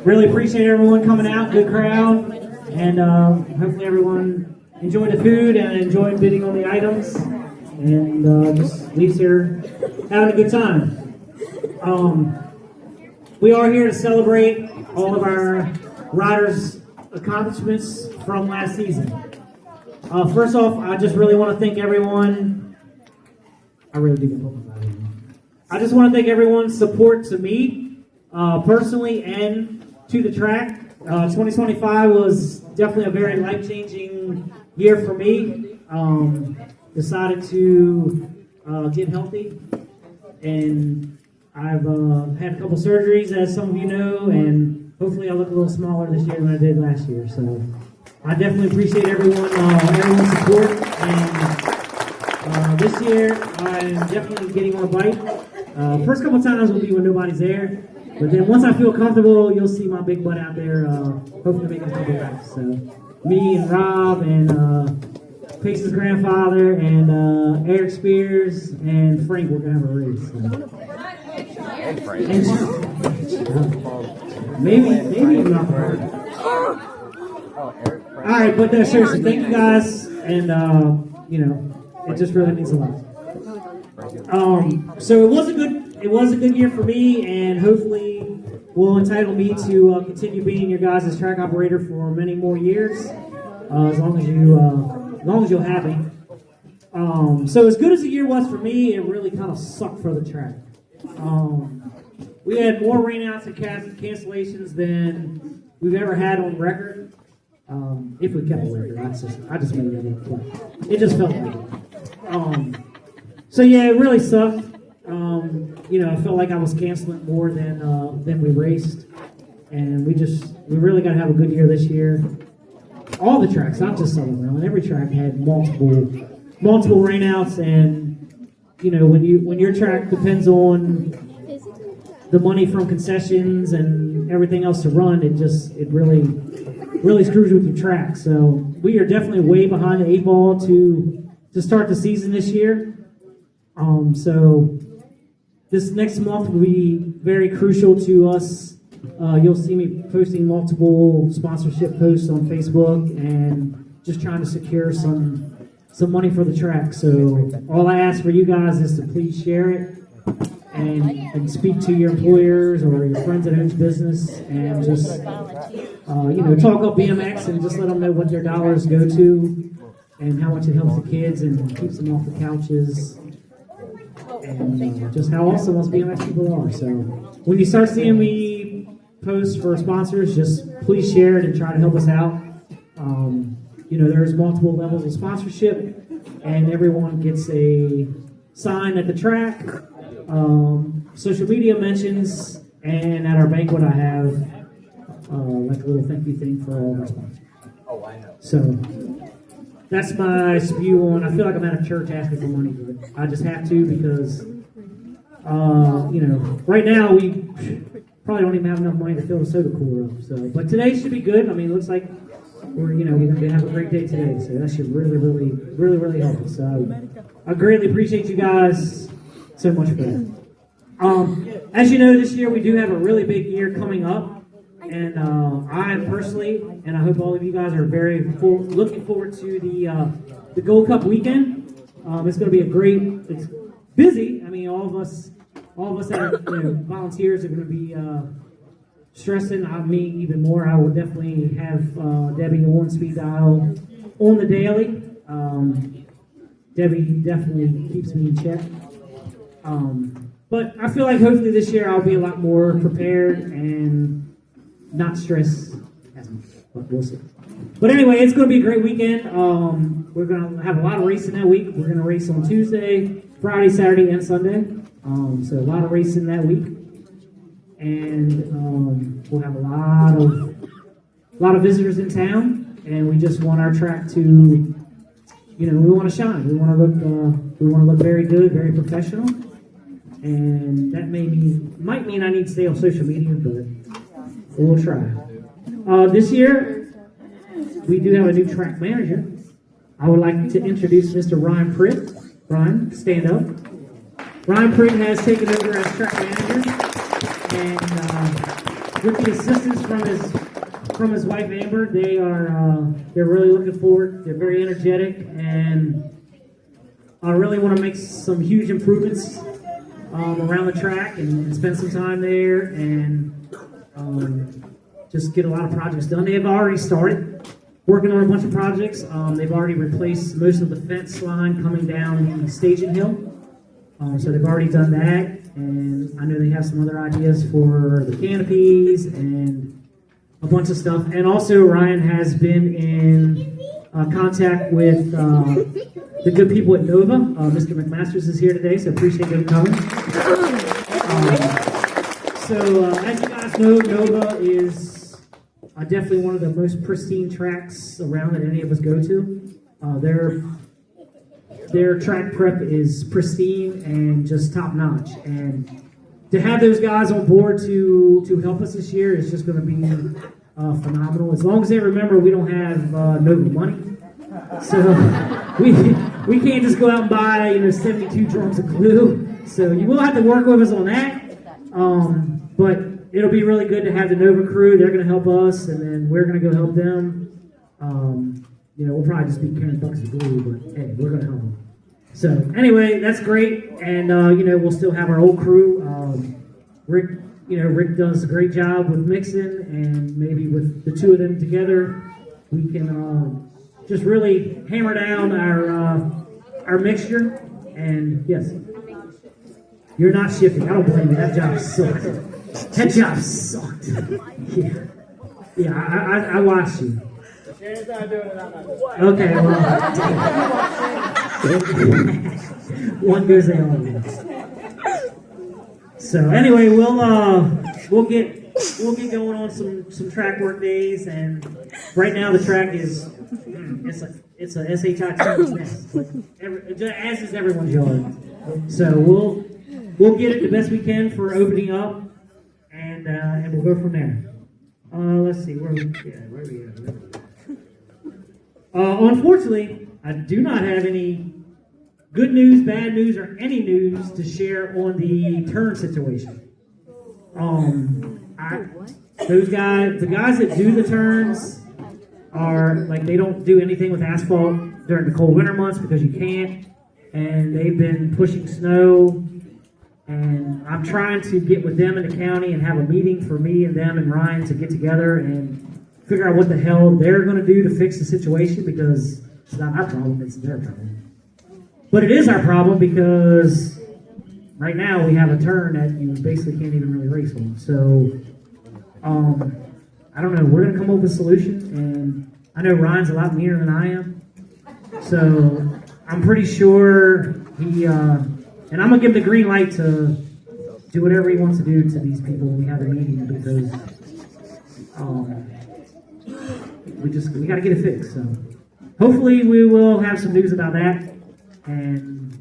Really appreciate everyone coming out, good crowd, and hopefully everyone enjoyed the food and enjoyed bidding on the items, and just leaves here having a good time. We are here to celebrate all of our riders' accomplishments from last season. First off, I just really want to thank everyone. I really do get hoping about it. I just want to thank everyone's support to me, personally, and to the track. 2025 was definitely a very life-changing year for me. Decided to get healthy, and I've had a couple surgeries, as some of you know, and hopefully I look a little smaller this year than I did last year. So I definitely appreciate everyone's support. And this year I'm definitely getting on a bike. First couple times will be when nobody's there, but then once I feel comfortable, you'll see my big butt out there. Hopefully making a couple laps. So me and Rob and Pace's grandfather and Eric Spears and Frank, we're gonna have a race. So. Maybe not. All right, but no, seriously, thank you guys, and it just really means a lot. So it was a good year for me, and hopefully will entitle me to continue being your guys' track operator for many more years, as long as you'll have me. So as good as the year was for me, it really kind of sucked for the track. We had more rainouts and cancellations than we've ever had on record. If we kept a record, I just made that up, but it just felt like it. So yeah, it really sucked. I felt like I was canceling more than we raced, and we really got to have a good year this year. All the tracks, not just Southern Maryland, every track had multiple rainouts, and when your track depends on the money from concessions and everything else to run, it really screws with your track. So we are definitely way behind the 8 ball to start the season this year. So this next month will be very crucial to us. You'll see me posting multiple sponsorship posts on Facebook and just trying to secure some money for the track. So all I ask for you guys is to please share it and speak to your employers or your friends that owns business, and just talk up BMX and just let them know what their dollars go to and how much it helps the kids and keeps them off the couches, and just how awesome us BMX people are. So when you start seeing me post for sponsors, just please share it and try to help us out. There's multiple levels of sponsorship, and everyone gets a sign at the track, social media mentions, and at our banquet I have like a little thank you thing for all of our sponsors. Oh, I know. So that's my spew on. I feel like I'm at a church asking for money, but I just have to because right now we probably don't even have enough money to fill the soda cooler up. So, but today should be good. I mean, it looks like we're going to have a great day today. So that should really help us. So I greatly appreciate you guys so much for that. As you know, this year we do have a really big year coming up, and I personally, and I hope all of you guys are very looking forward to the Gold Cup weekend. It's going to be it's busy. I mean, all of us that are volunteers are going to be stressing. Me even more. I will definitely have Debbie on speed dial on the daily. Debbie definitely keeps me in check. But I feel like hopefully this year I'll be a lot more prepared and not stressed as much. But we'll see. But anyway, it's going to be a great weekend. We're going to have a lot of racing that week. We're going to race on Tuesday, Friday, Saturday, and Sunday. So a lot of racing that week. And we'll have a lot of visitors in town. And we just want our track to, we want to shine. We want to look very good, very professional. And that might mean I need to stay on social media, but we'll try. This year, we do have a new track manager. I would like to introduce Mr. Ryan Pritt. Ryan, stand up. Ryan Pritt has taken over as track manager, and with the assistance from his wife Amber, they're really looking forward. They're very energetic, and I really want to make some huge improvements around the track and spend some time there and just get a lot of projects done. They have already started working on a bunch of projects. They've already replaced most of the fence line coming down the staging hill. So they've already done that, and I know they have some other ideas for the canopies and a bunch of stuff. And also Ryan has been in contact with the good people at Nova. Mr. McMasters is here today, so appreciate him coming. As you guys know, Nova is definitely one of the most pristine tracks around that any of us go to. Their track prep is pristine and just top notch. And to have those guys on board to help us this year is just going to be phenomenal. As long as they remember we don't have Nova money. So we can't just go out and buy 72 drums of glue. So you will have to work with us on that. But it'll be really good to have the Nova crew. They're going to help us, and then we're going to go help them. We'll probably just be carrying buckets of glue, but hey, we're going to help them. So anyway, that's great, and we'll still have our old crew. Rick does a great job with mixing, and maybe with the two of them together, we can just really hammer down our mixture. And yes, you're not shifting. I don't blame you. That job sucked. That job sucked. Yeah. I watched you. Okay, well, one goes the other. So anyway, we'll get going on some track work days, and right now the track is it's a SHI team's nest, as is everyone's yard. So we'll get it the best we can for opening up, and we'll go from there. Let's see where we at. Unfortunately, I do not have any good news, bad news, or any news to share on the turn situation. The guys that do the turns are like, they don't do anything with asphalt during the cold winter months because you can't, and they've been pushing snow, and I'm trying to get with them in the county and have a meeting for me and them and Ryan to get together and figure out what the hell they're going to do to fix the situation, because it's not our problem, it's their problem. But it is our problem because right now we have a turn that you basically can't even really race on. So, I don't know, we're going to come up with a solution, and I know Ryan's a lot meaner than I am. So, I'm pretty sure and I'm going to give him the green light to do whatever he wants to do to these people when we have a meeting, because we got to get it fixed. So hopefully we will have some news about that, and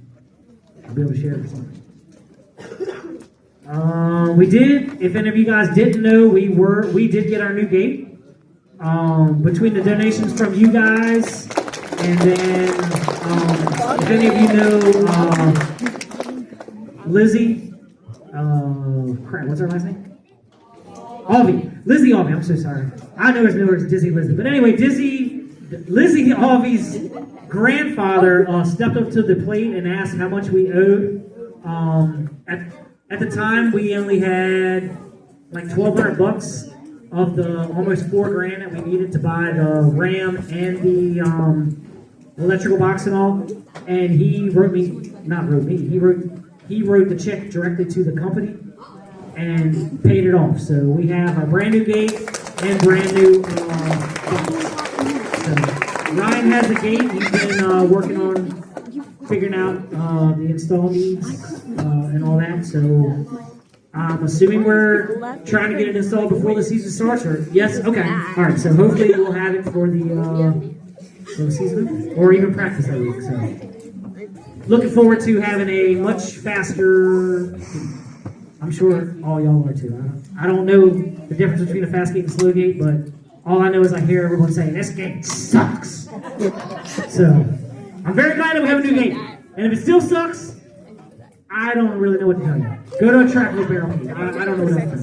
I'll be able to share it with something. We did, if any of you guys didn't know, we did get our new gate. Between the donations from you guys, and then if any of you know Lizzie, what's her last name? Lizzie Alvey, I'm so sorry. I know it's Dizzy Lizzie. But anyway, Lizzie Alvey's grandfather stepped up to the plate and asked how much we owed. At the time, we only had like $1,200 of the almost $4,000 that we needed to buy the RAM and the electrical box and all. And he wrote the check directly to the company and paid it off. So we have a brand new gate and brand new so Ryan has the gate. He's been working on figuring out the install needs and all that. So I'm assuming we're trying to get it installed before the season starts. Or yes, okay, all right. So hopefully we'll have it for the season or even practice that week. So looking forward to having a much faster. I'm sure all y'all are too. I don't know the difference between a fast gate and a slow gate, but all I know is I hear everyone saying, this gate sucks. So I'm very glad that we have a new gate. And if it still sucks, I don't really know what to tell you. Go to a track with barrel gate. I don't know what else to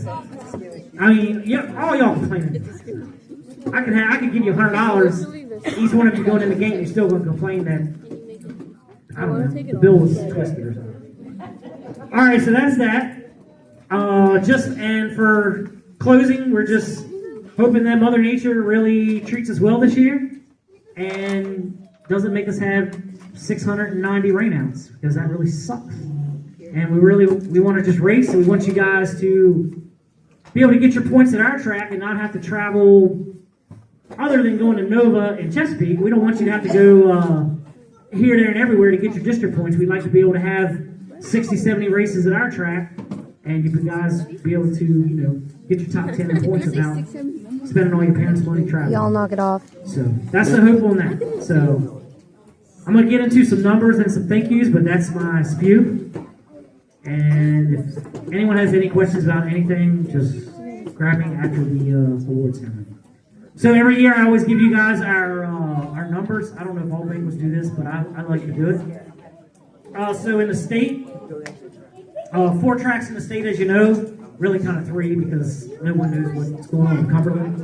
say. I mean, yeah, all y'all complaining. I could give you $100. Each one of you going in the game, you're still going to complain that, I don't know, the bill was twisted or something. All right, so that's that. And for closing, we're just hoping that Mother Nature really treats us well this year and doesn't make us have 690 rainouts, because that really sucks. And we want to just race, and we want you guys to be able to get your points at our track and not have to travel. Other than going to Nova and Chesapeake, we don't want you to have to go here, there, and everywhere to get your district points. We'd like to be able to have 60, 70 races at our track, and you guys be able to, get your top 10 in points without spending all your parents' money traveling. Y'all knock it off. So that's the hope on that. So I'm going to get into some numbers and some thank yous, but that's my spew. And if anyone has any questions about anything, just grab me after the awards ceremony. So every year I always give you guys our numbers. I don't know if all banquets do this, but I like to do it. So in the state, 4 tracks in the state, as you know. Really kind of 3 because no one knows what's going on in Cumberland.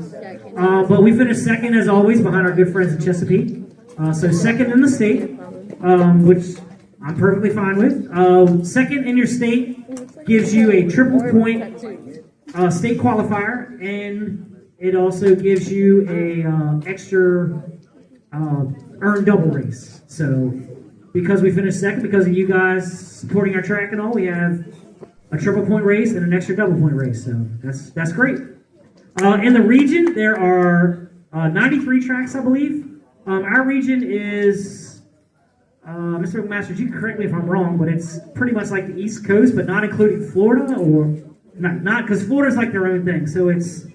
But we finished second, as always, behind our good friends in Chesapeake. So second in the state, which I'm perfectly fine with. Second in your state gives you a triple point state qualifier, and it also gives you a extra earned double race. So because we finished second, because of you guys supporting our track and all, we have a triple point race and an extra double point race. So that's great. In the region, there are 93 tracks, I believe. Our region is, Mr. McMaster, you can correct me if I'm wrong, but it's pretty much like the East Coast, but not including Florida, or not because Florida's like their own thing. So it's,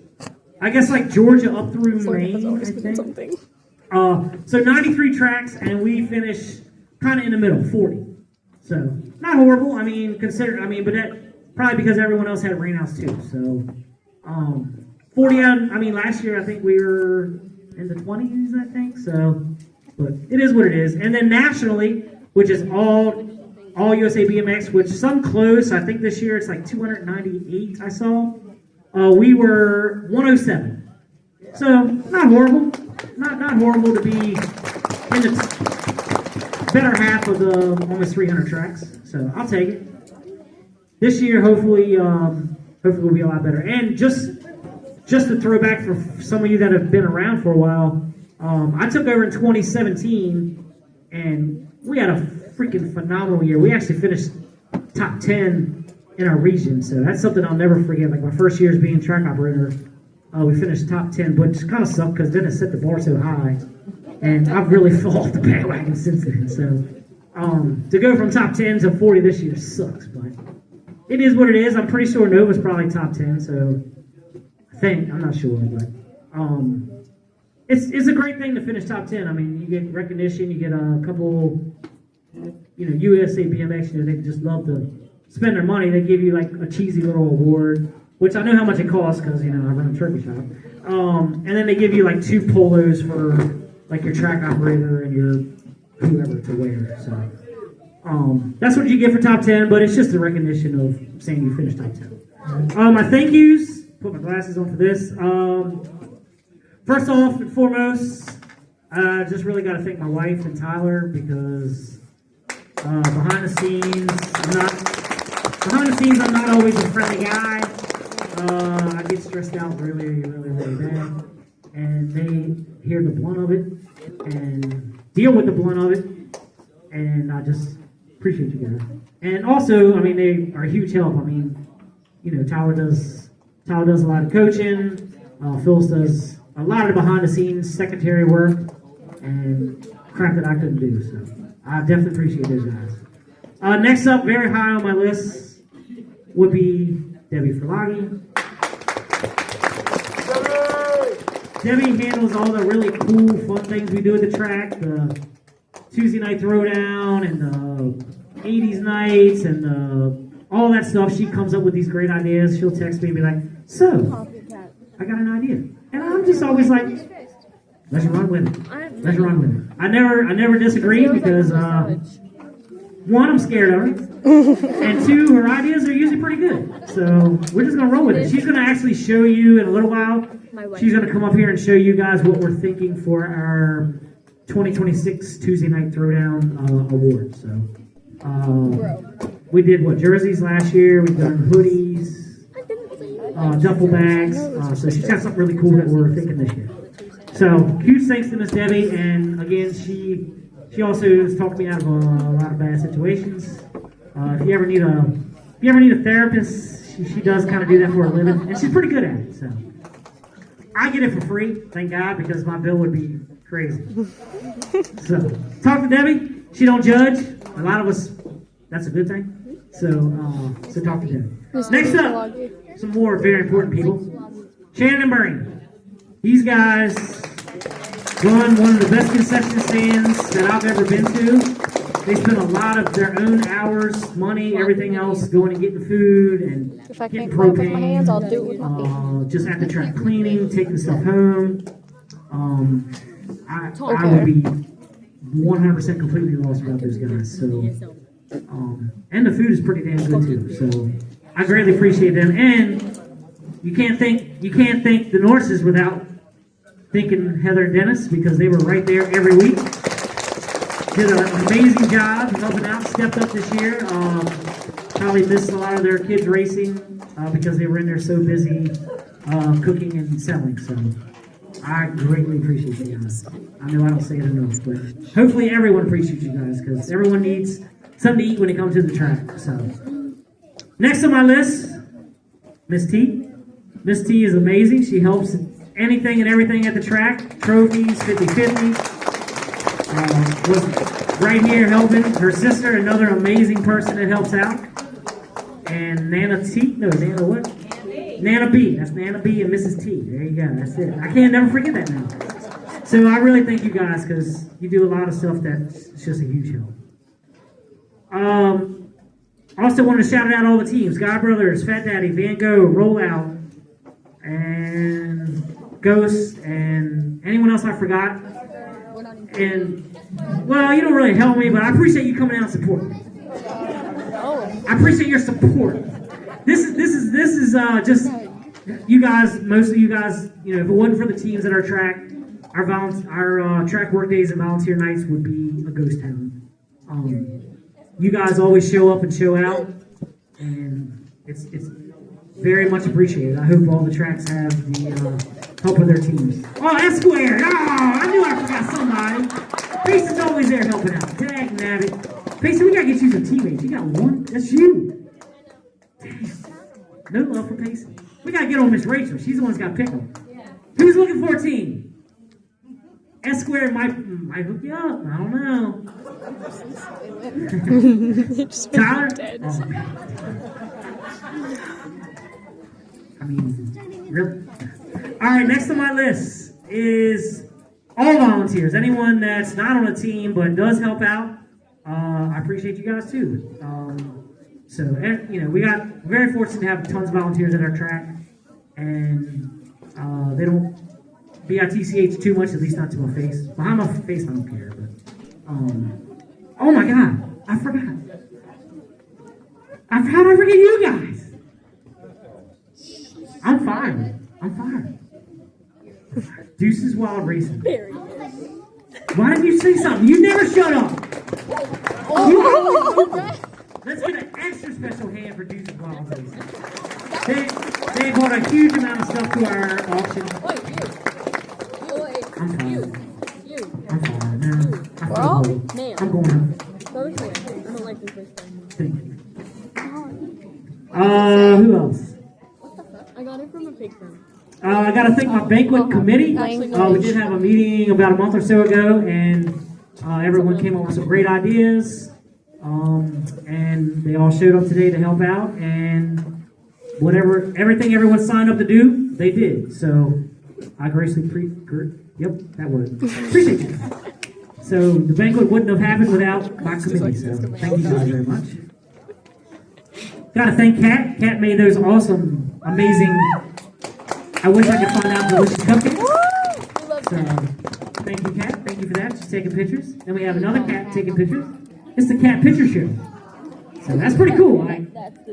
I guess, like Georgia up through Maine, I think. So 93 tracks, and we finish kind of in the middle, 40. So not horrible. I mean, but that probably because everyone else had rainouts too. So 40 out. I mean, last year I think we were in the 20s, I think. So, but it is what it is. And then nationally, which is all USA BMX, which some closed. So I think this year it's like 298. I saw. We were 107. So not horrible. Not horrible to be in the better half of the almost 300 tracks. So I'll take it. This year, hopefully we'll be a lot better. And just to throw back for some of you that have been around for a while, I took over in 2017, and we had a freaking phenomenal year. We actually finished top 10 in our region, so that's something I'll never forget. Like my first year as being track operator, we finished top 10, but it kind of sucked because then it set the bar so high, and I've really fallen off the bandwagon since then. So to go from top 10 to 40 this year sucks, but it is what it is. I'm pretty sure Nova's probably top 10, so I think, I'm not sure, but it's a great thing to finish top 10. I mean, you get recognition, you get a couple, USA BMX, they just love to spend their money. They give you like a cheesy little award, which I know how much it costs because, I run a trophy shop. And then they give you like 2 polos for like your track operator and your whoever to wear, so. That's what you get for top 10, but it's just a recognition of saying you finished top 10. My thank yous, put my glasses on for this. First off and foremost, I just really got to thank my wife and Tyler because behind the scenes, I'm not always a friendly guy. I get stressed out really, really, really bad, and they hear the blunt of it and deal with the blunt of it, and I just appreciate you guys. And also, I mean, they are a huge help. I mean, Tyler does a lot of coaching. Phyllis does a lot of the behind the scenes secretary work and crap that I couldn't do. So I definitely appreciate those guys. Next up, very high on my list would be Debbie Ferlagi. Debbie handles all the really cool, fun things we do at the track. The Tuesday night throwdown and the 80s nights and all that stuff. She comes up with these great ideas. She'll text me and be like, so, I got an idea. And I'm just always like, let's run with it. Let's run with it. I never disagree because, one, I'm scared of her, and two, her ideas are usually pretty good. So we're just gonna roll with it. She's gonna actually show you in a little while. She's gonna come up here and show you guys what we're thinking for our 2026 Tuesday Night Throwdown award. So we did jerseys last year. We've done hoodies, duffel bags. So she's got something really cool that we're thinking this year. So huge thanks to Miss Debbie, and again, she also has talked me out of a lot of bad situations. If you ever need a therapist, she does kind of do that for a living, and she's pretty good at it. So I get it for free, thank God, because my bill would be crazy. So talk to Debbie. She don't judge. A lot of us, that's a good thing. So talk to Debbie. Next up, some more very important people. Shannon and Murray. These guys run one of the best concession stands that I've ever been to. They spend a lot of their own hours, money, everything else going and getting food and getting propane. With my hands, I'll do it with my feet. Just at the track cleaning, taking stuff home. I would be 100% completely lost about those guys. So, and the food is pretty damn good too. So I greatly appreciate them. And you can't thank the nurses without thanking Heather and Dennis, because they were right there every week. Did an amazing job helping out, stepped up this year. Probably missed a lot of their kids racing because they were in there so busy cooking and selling. So I greatly appreciate you guys. I know I don't say it enough, but hopefully everyone appreciates you guys, because everyone needs something to eat when they come to the track. So next on my list, Miss T. Miss T is amazing. She helps anything and everything at the track. Trophies, 50-50. Was right here helping. Her sister, another amazing person that helps out. And Nana T. No, Nana what? Nana B. That's Nana B and Mrs. T. There you go. That's it. I can't never forget that now. So I really thank you guys, because you do a lot of stuff that's just a huge help. Also want to shout out all the teams. God Brothers, Fat Daddy, Van Gogh, Rollout, and Ghost, and anyone else I forgot. And, well, you don't really help me, but I appreciate you coming out and supporting me. I appreciate your support. This is just you guys. Most of you guys, if it wasn't for the teams at our track, our track work days and volunteer nights would be a ghost town. You guys always show up and show out, and it's very much appreciated. I hope all the tracks have the help of their teams. Oh, S squared! Oh, I knew I forgot somebody. Pace is always there helping out. Dang nabbit. Pace, we gotta get you some teammates. You got one? That's you. Damn. No love for Pace. We gotta get on Miss Rachel. She's the one that's got to pick them. Who's looking for a team? S squared might hook you up. I don't know. Tyler? I mean, really? All right, next on my list is all volunteers. Anyone that's not on a team but does help out. I appreciate you guys too. We got very fortunate to have tons of volunteers at our track, and they don't BITCH too much, at least not to my face. Behind my face, I don't care. But oh my God, I forgot. How did I forget you guys? I'm fired. Deuces Wild Racing. Why didn't you say something? You never shut up. Let's get an extra special hand for Deuces Wild Racing. They brought a huge amount of stuff to our auction. I'm fine. No, I'm going home. I don't like this. Thank you. Who else? I got it from a pig farm. I got to thank my banquet committee. We did have a meeting about a month or so ago, and everyone came up with some great ideas. And they all showed up today to help out, and everything everyone signed up to do, they did. So I graciously appreciate you. So the banquet wouldn't have happened without my committee. So thank you guys very much. Got to thank Kat. Kat made those awesome, amazing. I wish I could find out delicious cupcakes. So thank you, Kat. Thank you for that. She's taking pictures. Then we have another Kat taking pictures. It's the Cat Picture Show. So that's pretty cool.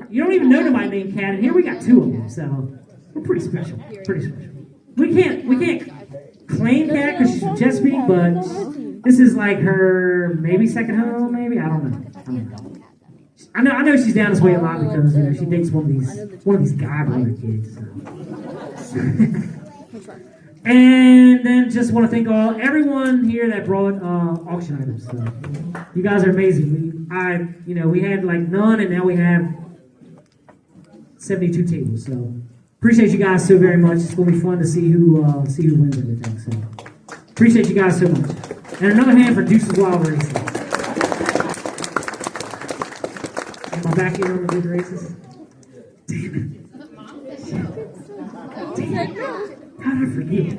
You don't even know nobody named Cat, and here we got 2 of them. So we're pretty special. Pretty special. We can't claim Cat because she's from Chesapeake, but this is like her maybe second home, maybe, I don't know. I know she's down this way a lot because she dates one of these guy brother kids. So. And then just want to thank everyone here that brought auction items. So you guys are amazing. We had like none, and now we have 72 tables. So appreciate you guys so very much. It's gonna be fun to see who wins everything. So appreciate you guys so much. And another hand for Deuce's Wild Races. Am I back here on the good races? Damn it. How did I forget?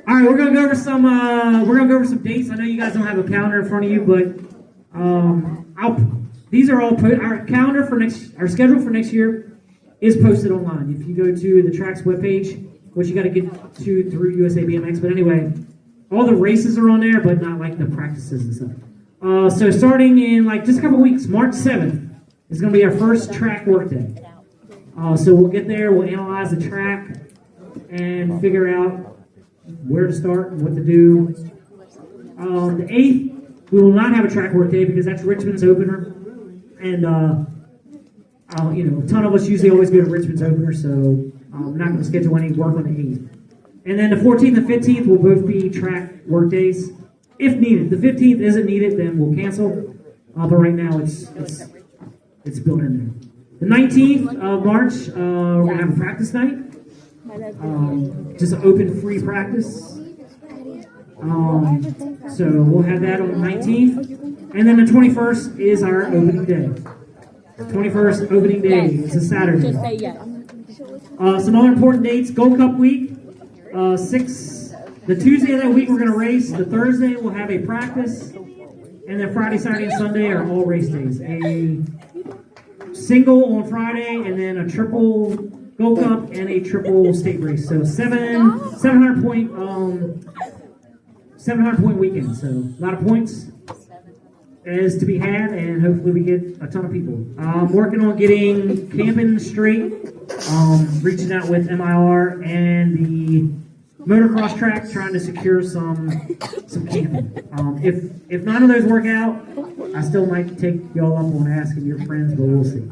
All right, we're gonna go over some dates. I know you guys don't have a calendar in front of you, but these are all our calendar for our schedule for next year is posted online. If you go to the track's webpage, which you got to get to through USA BMX, but anyway, all the races are on there, but not like the practices and stuff. So starting in like just a couple weeks, March 7th is going to be our first track work day. So we'll get there, we'll analyze the track, and figure out where to start and what to do. The 8th, we will not have a track work day because that's Richmond's opener. And, a ton of us usually always go to Richmond's opener, so I'm not going to schedule any work on the 8th. And then the 14th and 15th will both be track work days, if needed. The 15th isn't needed, then we'll cancel. But right now, it's built in there. The 19th of March, we're going to have a practice night. Just an open free practice. So we'll have that on the 19th. And then the 21st is our opening day. 21st opening day is a Saturday. Just say yes. Some other important dates: Gold Cup week. The Tuesday of that week we're going to race. The Thursday we'll have a practice, and then Friday, Saturday, and Sunday are all race days. A single on Friday, and then a triple Gold Cup and a triple state race. So 700 point weekend. So a lot of points is to be had, and hopefully we get a ton of people. I'm working on getting camping straight, reaching out with MIR and the motocross track, trying to secure some camping. If none of those work out, I still might take y'all up on asking your friends, but we'll see.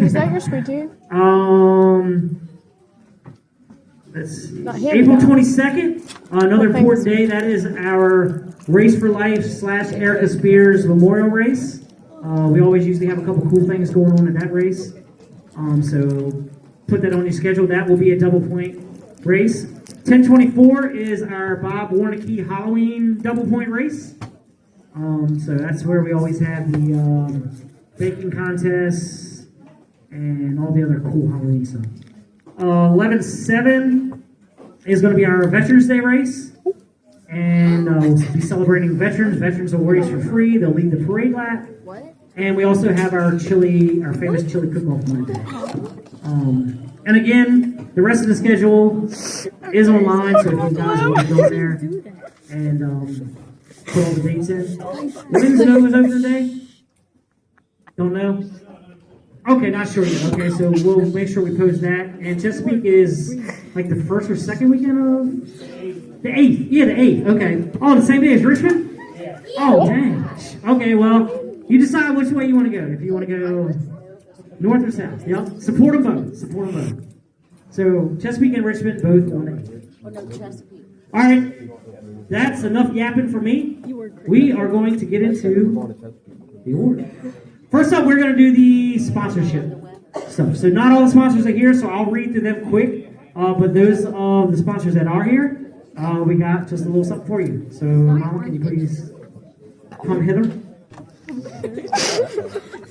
Is that your sweet tooth? Let's see. April 22nd, another important day. That is our Race for Life / Erica Spears Memorial Race. We always usually have a couple cool things going on in that race. So put that on your schedule. That will be a double point race. 10/24 is our Bob Warnicke Halloween double point race. So that's where we always have the baking contests and all the other cool Halloween stuff. 11/7 is going to be our Veterans Day race, and we'll be celebrating veterans. Veterans will race for free. They'll lead the parade lap, and we also have our famous chili cook-off on that day. And again, the rest of the schedule is online, so if you guys want to go there and put all the dates in. When's the Nova's open today? Don't know? Okay, not sure yet. Okay, so we'll make sure we post that. And Chesapeake is like the first or second weekend of the 8th. Yeah, the 8th. Okay. Oh, the same day as Richmond? Yeah. Oh, dang. Okay, well, you decide which way you want to go. If you want to go north or south. Yep. Support them both. Support them both. So Chesapeake and Richmond both on the 8th. Oh, no, Chesapeake. All right. That's enough yapping for me. We are going to get into the order. First up, we're going to do the sponsorship stuff. So not all the sponsors are here, so I'll read through them quick. But those of the sponsors that are here, we got just a little something for you. So, Mama, can you please come hither?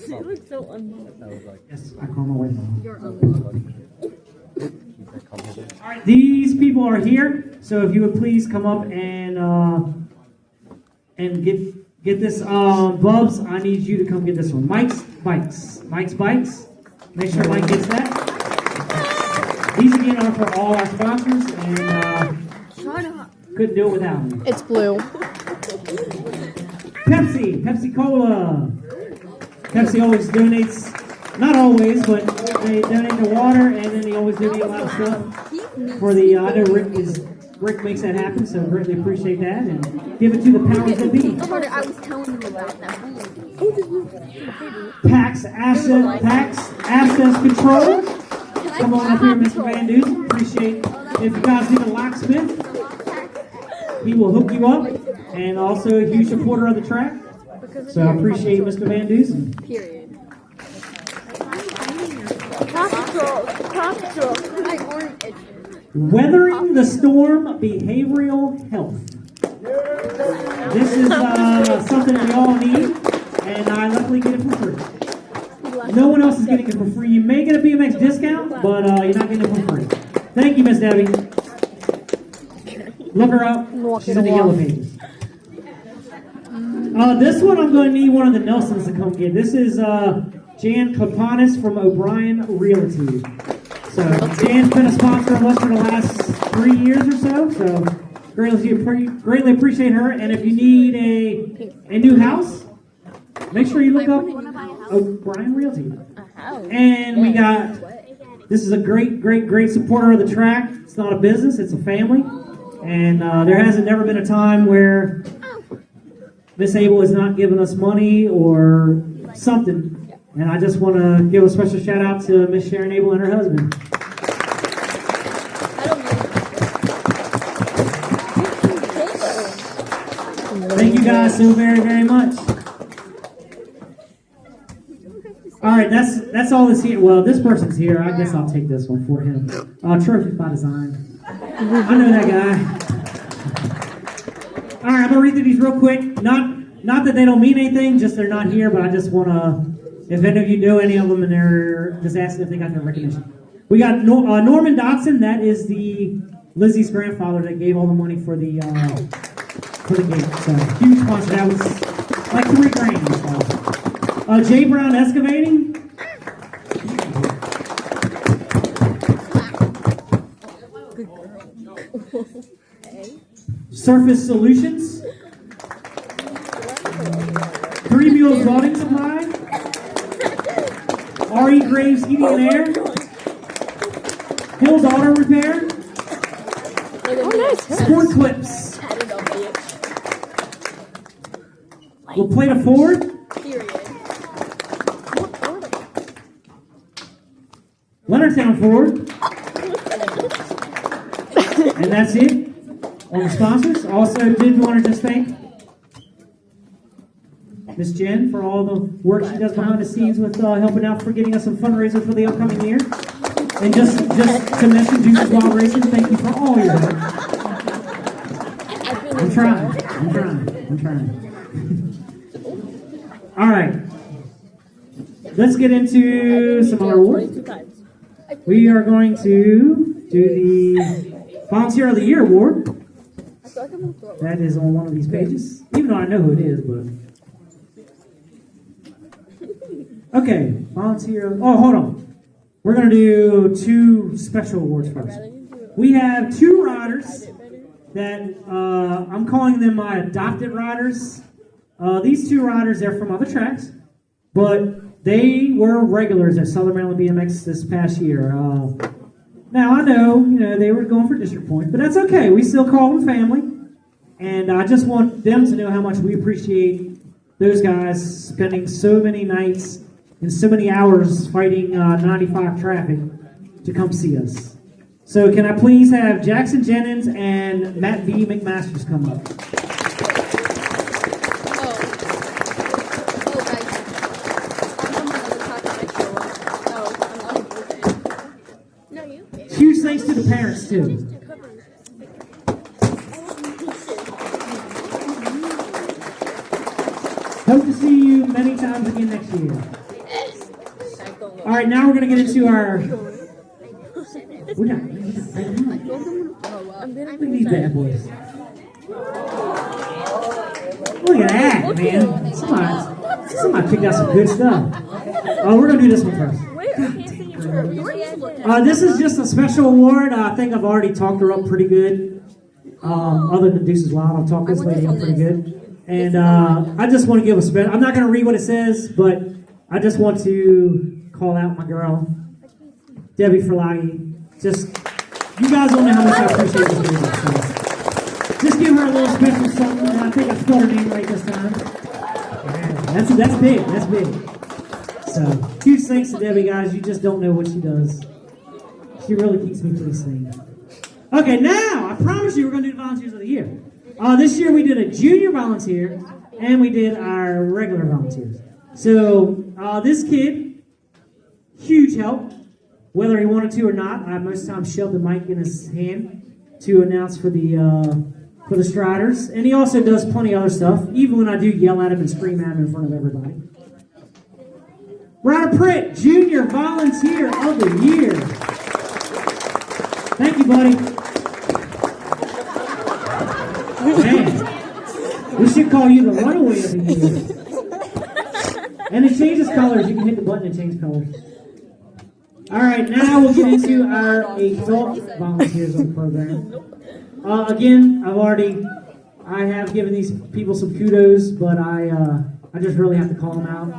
She looks so unloved. Yes, I call my wife Mama. You're unloved. All right, these people are here, so if you would please come up and get this. Bubs, I need you to come get this one. Mike's Bikes. Make sure Mike gets that. These again are for all our sponsors, and couldn't do it without them. It's blue. Pepsi Cola. Pepsi always donates, not always, but they donate the water, and then they always donate a lot of stuff for the, I know Rick makes that happen, so greatly appreciate that, and give it to the powers that be. I was telling you about that. PAX Access Control. Come on up here, Mr. Van Dusen. Appreciate if you guys need a locksmith, he will hook you up, and also a huge supporter of the track. So I appreciate Mr. Van Dusen. Period. Weathering the Storm Behavioral Health. This is something we all need, and I luckily get it for free. No one else is getting it for free. You may get a BMX discount, but you're not getting it for free. Thank you, Miss Debbie. Look her up. She's in the yellow pages. This one I'm going to need one of the Nelsons to come get. This is Jan Kopanis from O'Brien Realty. So Jan's been a sponsor of us for the last 3 years or so greatly appreciate her. And if you need a new house, make sure you look up O'Brien Realty. And we got, this is a great supporter of the track. It's not a business, it's a family. And there hasn't never been a time where Miss Abel has not given us money or something. And I just want to give a special shout out to Miss Sharon Abel and her husband. Thank you guys so very much. All right, that's all that's here. Well, this person's here. I guess I'll take this one for him. Trophy by Design. I know that guy. All right, I'm gonna read through these real quick. Not that they don't mean anything, just they're not here. But I just wanna, if any of you know any of them, and they're just asking if they got their recognition. We got Norman Dotson. That is the Lizzie's grandfather that gave all the money for the gate. So huge sponsor. That was like $3,000. J Brown Excavating. Surface Solutions. Three Mules Welding Supply. R.E. Graves Heating and Air. Hills Auto Repair. Sport Clips. La Plata Ford. Leonardtown Ford. And that's it on the sponsors. Also, did want to just thank Miss Jen for all the work she does behind the scenes with helping out for getting us some fundraisers for the upcoming year. And just to mention Juices Wild Racing, thank you for all your work. I'm trying. All right. Let's get into some other awards. We are going to do the Volunteer of the Year award. That is on one of these pages, even though I know who it is, but. Okay, volunteer. Oh, hold on. We're going to do two special awards first. We have two riders that I'm calling them my adopted riders. These two riders, they're from other tracks, but they were regulars at Southern Maryland BMX this past year. Now I know, they were going for district points, but that's okay. We still call them family, and I just want them to know how much we appreciate those guys spending so many nights and so many hours fighting 95 traffic to come see us. So can I please have Jackson Jennings and Matt V. McMasters come up? Huge thanks to the parents, too. Hope to see you many times again next year. All right, now we're going to get into our... Look at these bad boys. Look at that, man. Somebody picked out some good stuff. Oh, we're going to do this one first. This is just a special award. I think I've already talked her up pretty good. Other than Deuces Wild, I'll talk this lady up pretty good. And I just want to give a special... I'm not going to read what it says, but I just want to call out my girl, Debbie Ferlagi. Just, you guys don't know how much I appreciate this lady. So just give her a little special something. And I think I spelled her name right this time. Yeah, that's big. That's big. So, huge thanks to Debbie, guys. You just don't know what she does. She really keeps me pretty sane. Okay, now, I promise you we're going to do the Volunteers of the Year. This year we did a junior volunteer, and we did our regular volunteers. So, this kid, huge help, whether he wanted to or not. I most times shoved the mic in his hand to announce for the Striders. And he also does plenty of other stuff, even when I do yell at him and scream at him in front of everybody. Ryder Pritt, Junior Volunteer of the Year. Thank you, buddy. Man, we should call you the Runaway of the Year. And it changes colors. You can hit the button and change colors. All right, now we'll get into our adult volunteers on the program. Again, I have given these people some kudos, but I just really have to call them out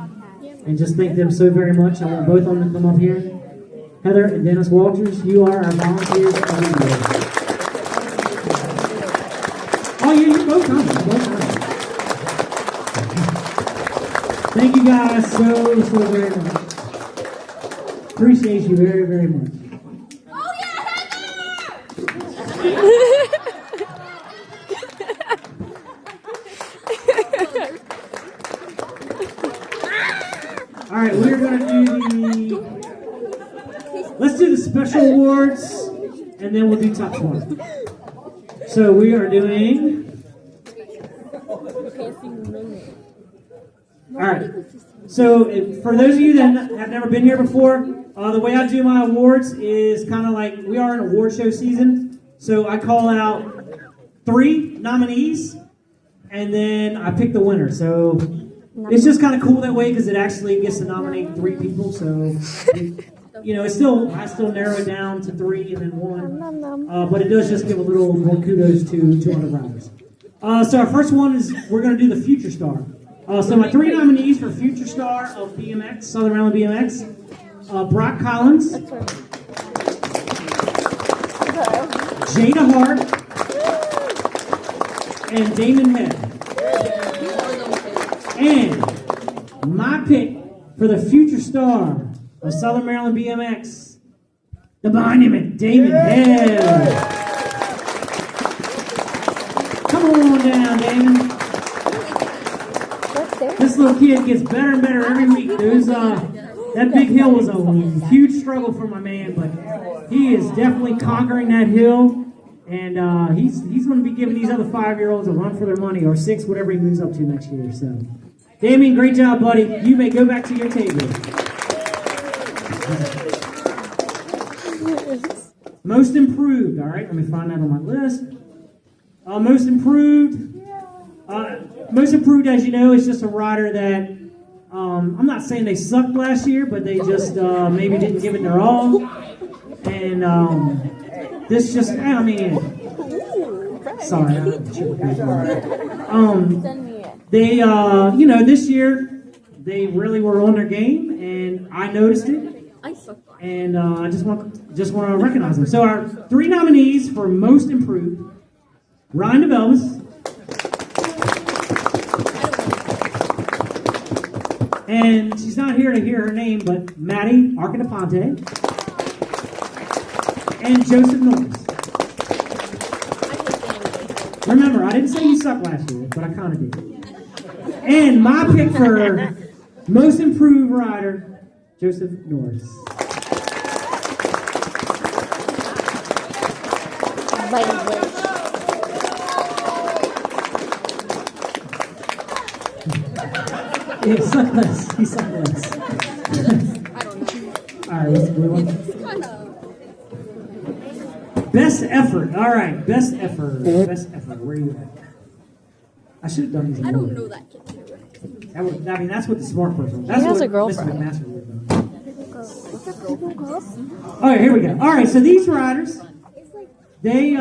and just thank them so very much. I want both of them to come up here. Heather and Dennis Walters, you are our volunteers of the year. Oh, yeah, you're both coming. Thank you guys so very much. Appreciate you very, very much. Oh yeah, All right, we're going to do let's do the special awards, and then we'll do top 20. So we are doing, all right. So for those of you that have never been here before, the way I do my awards is kind of like, we are in award show season. So I call out 3 nominees, and then I pick the winner. So it's just kind of cool that way because it actually gets to nominate 3 people. So, I still narrow it down to 3 and then 1. But it does just give a little more kudos to other riders. So our first one is, we're going to do the Future Star. So my 3 nominees for Future Star of BMX, Southern Maryland BMX, Brock Collins, Jada Hart, and Damon Head. And my pick for the Future Star of Southern Maryland BMX, the monument, Damon Head. Come on down, Damon. This little kid gets better and better every week. That big hill was a huge struggle for my man, but he is definitely conquering that hill, and he's going to be giving these other 5-year-olds a run for their money, or 6, whatever he moves up to next year. So, Damien, great job, buddy. You may go back to your table. Most improved. All right, let me find that on my list. Most improved. Most improved, as you know, is just a rider that, I'm not saying they sucked last year, but they just maybe didn't give it their all. And this just, sorry, they, this year, they really were on their game, and I noticed it. And I just want to recognize them. So our 3 nominees for most improved: Ryan DeVelvis, and she's not here to hear her name, but Maddie Arcanaponte, and Joseph Norris. Remember, I didn't say you sucked last year, but I kind of did. And my pick for most improved rider, Joseph Norris. He sucked less. All right, what's the blue one? Best effort. All right, best effort. Where are you at? I should have done these. I don't know that kid. That's what the smart person. That's he has what a girlfriend. Mr. McMaster would have done. All right, here we go. All right, so these riders, they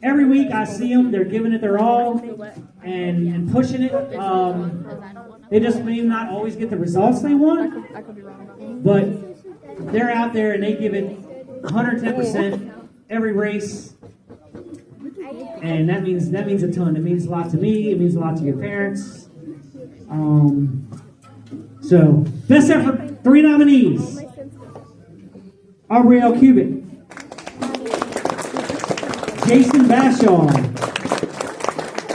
every week I see them. They're giving it their all and pushing it. They just may not always get the results they want, I could be wrong about that. but they're out there and they give it 110% every race. And that means a ton. It means a lot to me. It means a lot to your parents. So, best effort, 3 nominees. Aubrielle Cubic, Jason Bashaw,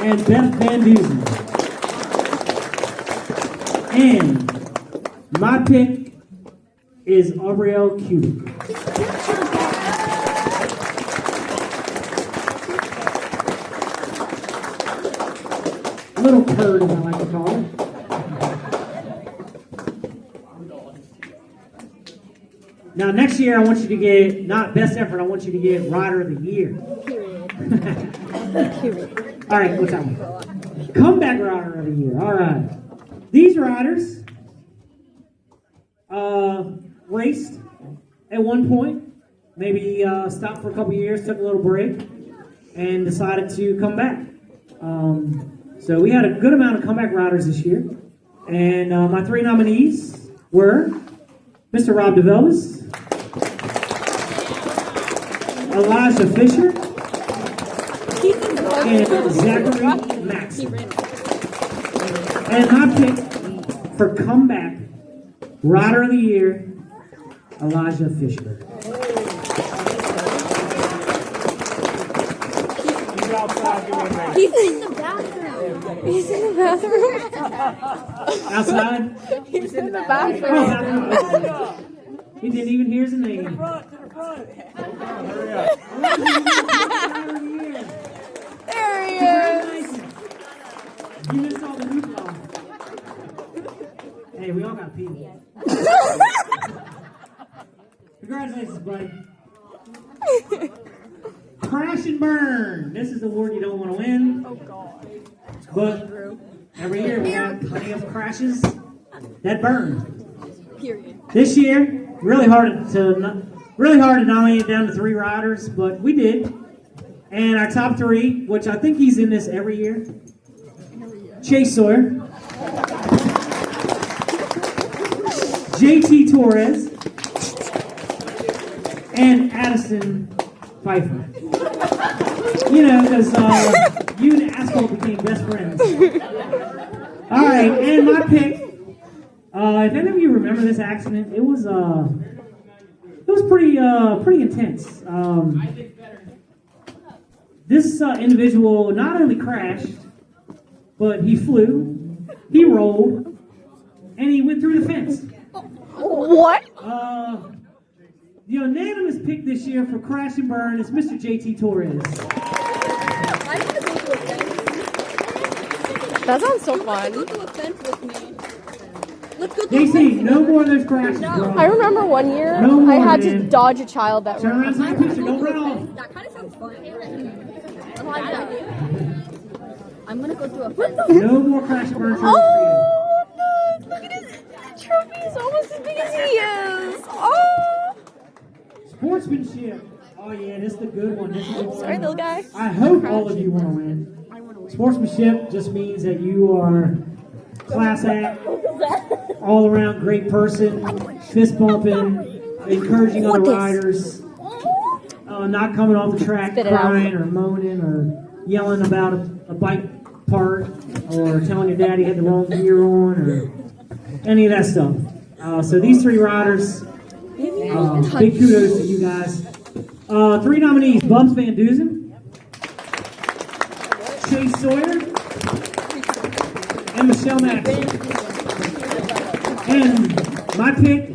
and Beth Van Dusen. And my pick is Aubrielle Cubic. Little turd, as I like to call it. Now, next year, I want you to get, not best effort, I want you to get Rider of the Year. Period. All right, what's that one? Comeback Rider of the Year. All right. These riders raced at one point, maybe stopped for a couple years, took a little break, and decided to come back. So we had a good amount of comeback riders this year. And my 3 nominees were Mr. Rob DeVellis, Elijah Fisher, and Zachary Maxson. And my pick for comeback rider of the year, Elijah Fisher. He's in the bathroom. He's in the bathroom. Outside? He's in the Oh, bathroom. bathroom. He didn't even hear his name. To the front. There he is. You missed all the hoopla. Hey, we all got pee. Congratulations, buddy. Crash and burn. This is the award you don't want to win. Oh God. But every year we have plenty of crashes that burn. Period. This year, really hard to nominate it down to 3 riders, but we did. And our top 3, which I think he's in this every year, Chase Sawyer, JT Torres, and Addison Pfeiffer. You know, because you and Asphalt became best friends. All right, and my pick. If any of you remember this accident, it was pretty intense. This individual not only crashed, but he flew, he rolled, and he went through the fence. What? The unanimous pick this year for Crash and Burn is Mr. JT Torres. That sounds so fun. Go to a fence with me. Let's go to JT, no more of those crashes, bro. I remember one year No more, I had to man. dodge a child that Turn ran. around, take a picture, don't run off. That kind of sounds fun. I like that. I'm gonna go to a fence. No more Crash and Burn trophies Oh, no, look at his trophy. He's almost as big as he is. Oh. for you. Sportsmanship. Oh yeah, this is the good one. This is the Sorry, little guy. I hope all of you want to win. Sportsmanship just means that you are class act, all around great person, fist bumping, encouraging other riders, not coming off the track Spit it out. crying or moaning or yelling about a bike part or telling your dad he had the wrong gear on or any of that stuff. So these 3 riders, big kudos to you guys. 3 nominees: Bubs Van Dusen, Chase Sawyer, and Michelle Maxson. And my pick,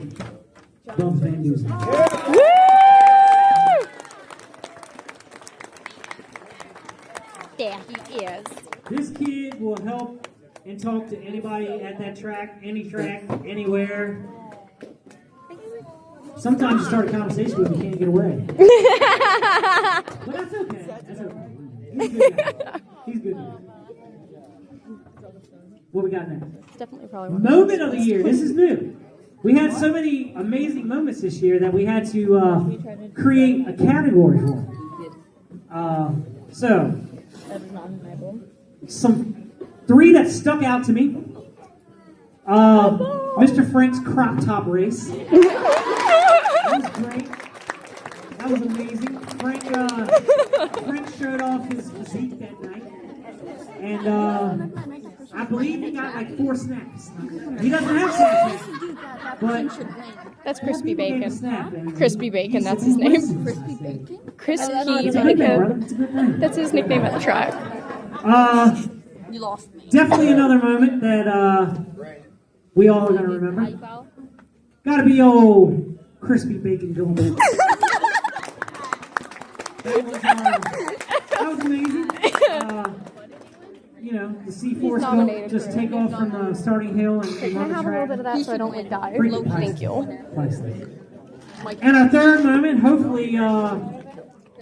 Bubs Van Dusen. Woo! There he is. This kid will help and talk to anybody at that track, any track, anywhere. Sometimes you start a conversation with him, you can't get away. But that's okay. That's okay. He's good guy. He's good guy. What we got next? Definitely probably one. Moment of the year. This is new. We had so many amazing moments this year that we had to create a category for them. So, some 3 that stuck out to me. Mr. Frank's crop top race. That was great. That was amazing. Frank showed off his physique that night. And I believe he got like 4 snaps. He doesn't have snaps, but That's Crispy people gave him a Bacon. snap, and Crispy Bacon, he's that's his name. Crispy bacon? Crispy It's a good name, brother. Bacon. It's a good name. That's his nickname at the track. You lost me. Definitely another moment that we all are going to remember. Gotta be old Crispy Bacon going back. That was amazing. You know, the C4 scope just take off from the starting hill and Can I run the have a little bit of track. that so I don't die? Freaking Thank you. priceless. And our third moment, hopefully,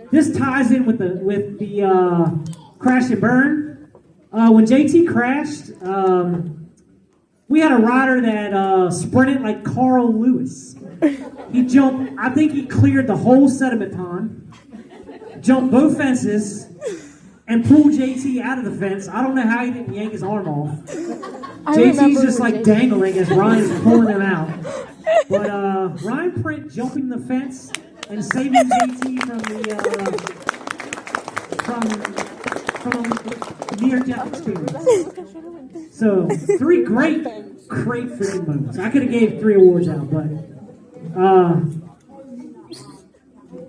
this ties in with the crash and burn. When JT crashed, we had a rider that sprinted like Carl Lewis. He jumped, I think he cleared the whole sediment pond, jumped both fences, and pulled JT out of the fence. I don't know how he didn't yank his arm off. JT's just like dangling as Ryan's pulling him out. But Ryan Print jumping the fence and saving JT from a near-death experience. So 3 great freaking moments. I could have gave 3 awards out, but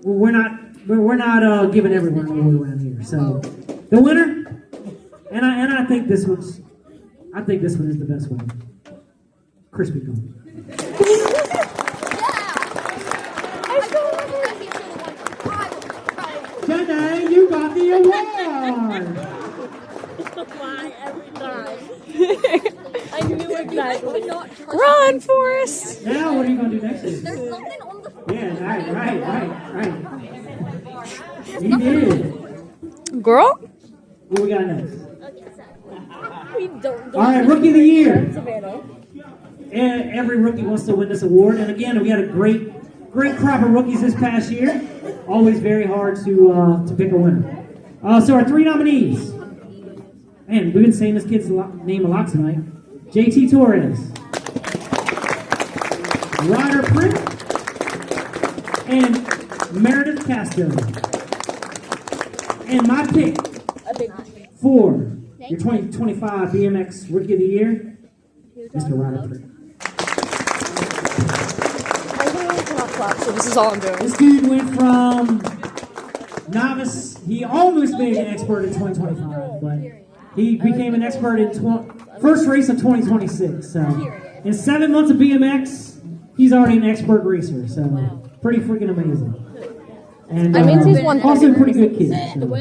we're not giving everyone an award around here. So the winner, and I think this one is the best one. Crispy Bacon. Jenna, you got the award. Why every time? I knew exactly. Run, Forrest! Now what are you going to do next year? There's nothing on the. Yeah, right. You did. Girl? What we got next? We don't. All right, Rookie of the Year. Savannah. And every rookie wants to win this award. And again, we had a great crop of rookies this past year. Always very hard to pick a winner. So our 3 nominees. Man, we've been saying this kid's name a lot tonight. JT Torres, Ryder Print, and Meredith Castro. And my pick for your 2025 BMX Rookie of the Year, Mr. Ryder Print. So this is all I'm doing. This dude went from novice, he almost made an expert in 2025, but he became an expert in first race of 2026. So in 7 months of BMX, he's already an expert racer. So pretty freaking amazing. And I mean, he's won also a pretty good kid. So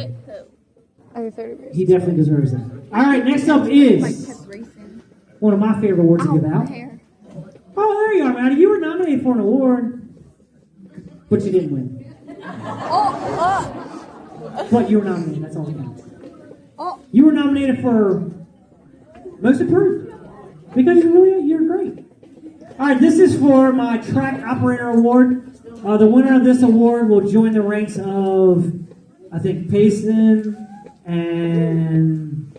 I have 30 years. he definitely deserves it. All right, next up is one of my favorite awards to give out. Oh, there you are, Maddie. You were nominated for an award, but you didn't win. But you were nominated. That's all that counts. You were nominated for Most Improved because you're great. All right, this is for my Track Operator Award. The winner of this award will join the ranks of, I think, Payson and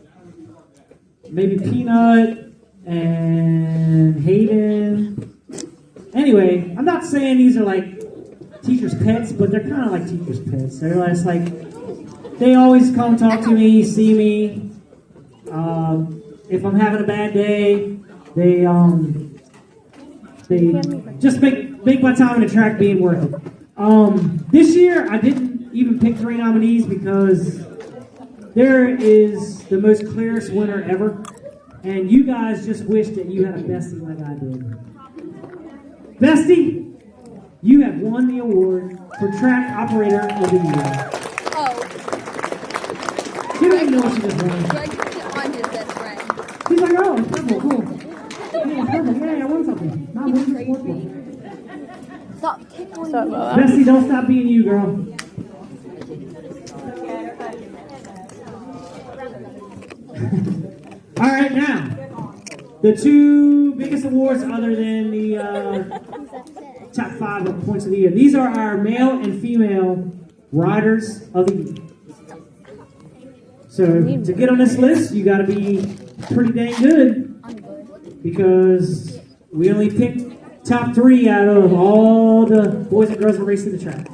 maybe Peanut and Hayden. Anyway, I'm not saying these are like teachers' pets, but they're kind of like teachers' pets. They're just like, they always come talk to me, see me. If I'm having a bad day, they just make my time in the track being worth it. This year, I didn't even pick 3 nominees because there is the most clearest winner ever, and you guys just wish that you had a bestie like I did. Bestie, you have won the award for Track Operator of the Year. She don't even know what she just won. Greg put it on his best friend. She's like, oh, it's purple, cool. Yeah, it's purple. Yeah, I won something. Not winning the sport book. Stop tickling Sorry me. about that. Bessie, don't stop being you, girl. All right, now, the 2 biggest awards other than the top 5 of points of the year. These are our male and female riders of the year. So to get on this list, you got to be pretty dang good because we only picked top 3 out of all the boys and girls that race to the track.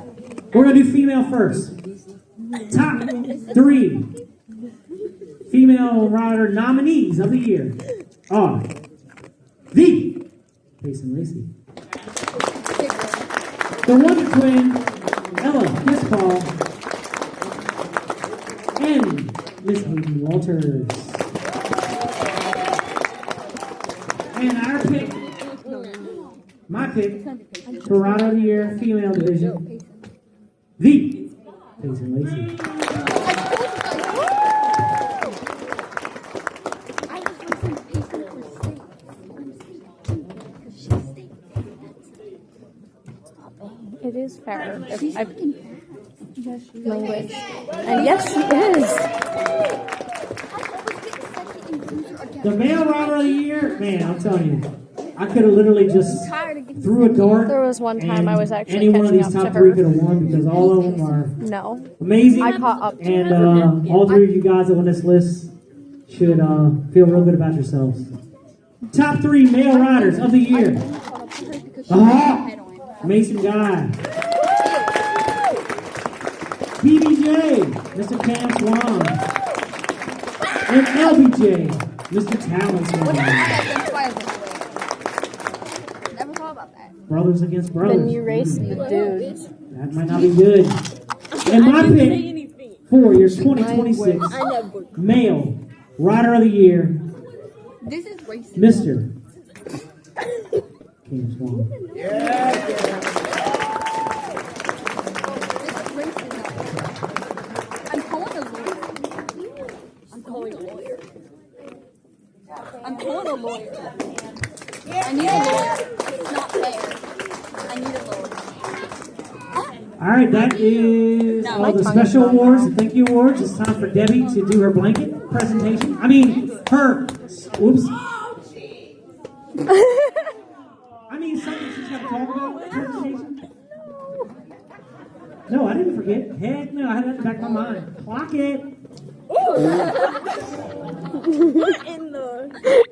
We're going to do female first. Top 3 female rider nominees of the year are the Mason Lacey, the Wonder Twin, Ella Fitzpaul, and Miss Hayden Walters. And our pick, my pick, for Rider of the Year, female division, the Mason Lacey. It is fair. Language. And yes, she is. The male rider of the year, man, I'm telling you, I could have literally just threw a dart. There was one time I was actually any one of catching these up top to 3 her. could have won because all of them are No. amazing. I caught up to and her. all 3 of you guys on this list should feel real good about yourselves. Top 3 male riders of the year. Mason Guy. BBJ, Mr. Cam Swan. And LBJ, Mr. Talon Swan. Never thought about that. Brothers against brothers. Then you race the dudes. That might not be good. And my pick for your 2026 male rider of the year, This is racing. Mr. Cam Swan. I'm calling a lawyer. I'm calling a lawyer. I'm calling a lawyer. I need a lawyer. It's not fair. I need a lawyer. All right, that is all the special awards and thank you awards. It's time for Debbie to do her blanket presentation. I mean, her, whoops. I mean, something she's got to talk about. Presentation. No, I didn't forget. Heck no, I had that in the back of my mind. Clock it.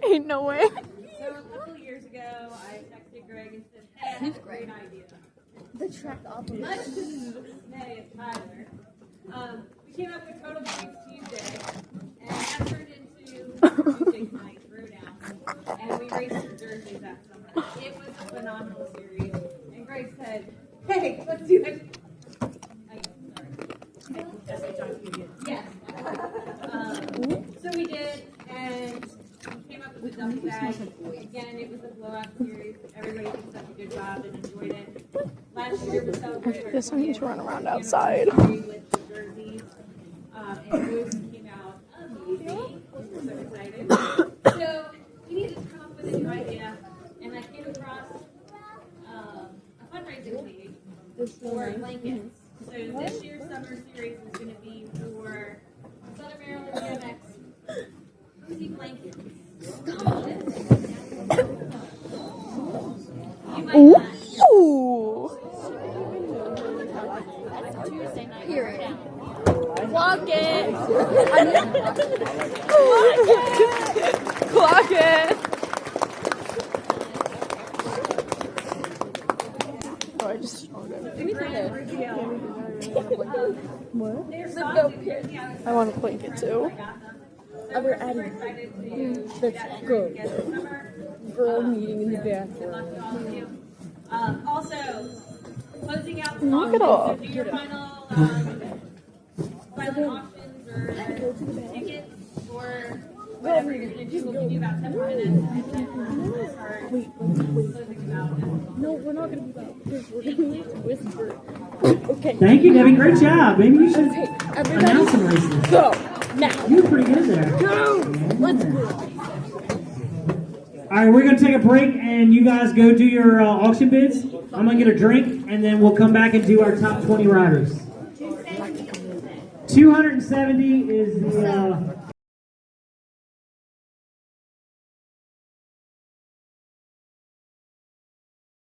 Ain't no way. So a couple years ago, I texted Greg and said, hey, I have a great idea. The track operator. Let's just say it's Tyler. We came up with Total Beliefs Tuesday, and that turned into Tuesday Night Throwdown. And we raced for jerseys that summer. It was a phenomenal series. And Greg said, hey, let's do it. Yes. So we did, and we came up with a dummy bag. Again, it was a blowout series. Everybody did such a good job and enjoyed it. Last year we celebrated. Guess I need to run around outside. With the jerseys, and those came out amazing. We're so excited. So we needed to come up with a new idea, and I came across a fundraising page for blankets. So this year's summer series is going to be for Southern Maryland BMX cozy blankets. You might not. Ooh. Tuesday night. Period. Clock it. Clock it. Oh, I just What? I want to blanket too. We're adding. Let's go. Girl meeting in the bathroom. Also, closing out the Knock it auction, off. so do your final silent auctions or tickets or whatever you're going to do. We'll give you about 10 minutes and then we'll start closing them out. No, we're not gonna be loud because we're gonna need to whisper. Okay. Thank you, Debbie. Great job. Maybe you should Everybody announce some races. go now. You were pretty good there. Go. Let's go. All right, we're going to take a break, and you guys go do your auction bids. I'm going to get a drink, and then we'll come back and do our top 20 riders. 270 is the